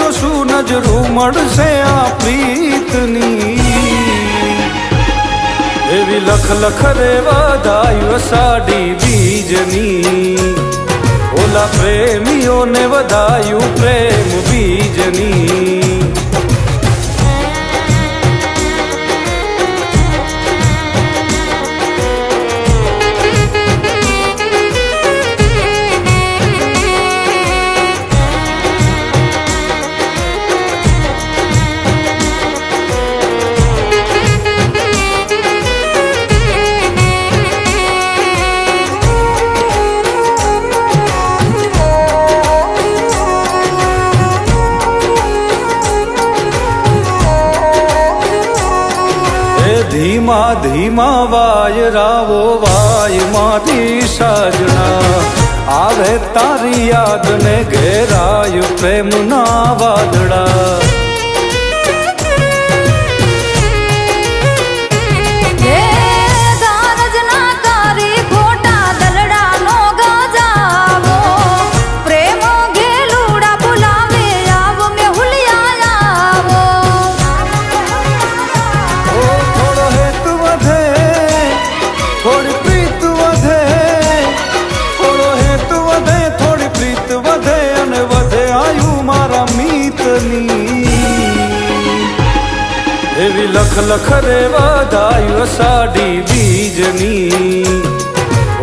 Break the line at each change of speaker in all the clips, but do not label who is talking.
જોશું નજરું મળશે આ પ્રીતની એવી લખ લખ રે વધાયું અષાઢી બીજની ઓલા પ્રેમીઓને વધાયું પ્રેમ બીજની ધીમા ધીમા વાયરાવો વાયમાંથી સાજણા આવે તારી યાદ ને ઘેરાય પ્રેમના વાદળા એવી લખ લખ રે વધાયું અષાઢી બીજની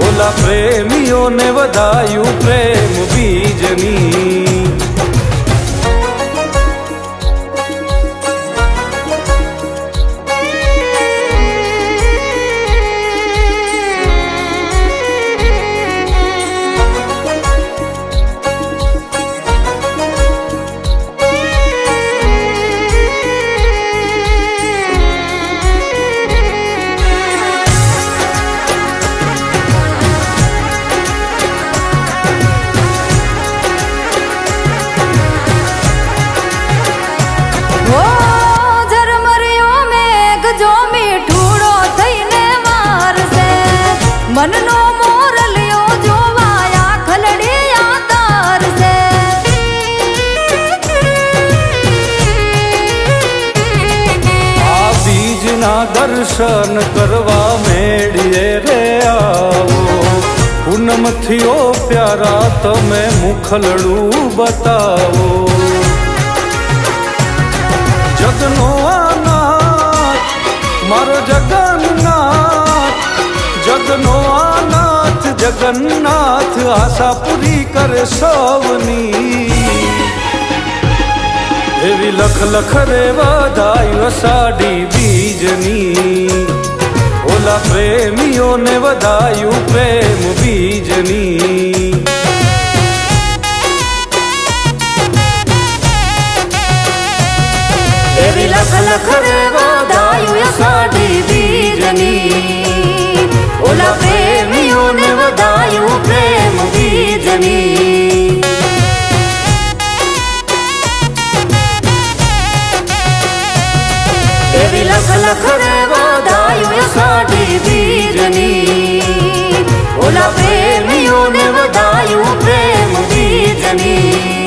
ઓલા પ્રેમીઓને વધાયું પ્રેમ બીજની
મનનો મોરલિયો જોવાયા ખલડિયા તારસે
આ બીજના દર્શન કરવા મેળીએ રે આવો પૂનમથી ઓ પ્યારા તમે મુખલડું બતાવો જગનો આનાથ મારો જગન્નાથ જગનો આનાથ જગન્નાથ આશા પૂરી કરે સૌની એવી લખ લખ રે વધાયું અષાઢી બીજની ઓલા પ્રેમીઓને વધાયું પ્રેમ બીજની
એવી લખ લખ રે વધાયું અષાઢી બીજની ઓલા પ્રેમીઓને વધાયું પ્રેમ બીજની એવી લખ લખ રે વધાયું અષાઢી બીજની ઓલા પ્રેમીઓને વધાયું પ્રેમ બીજની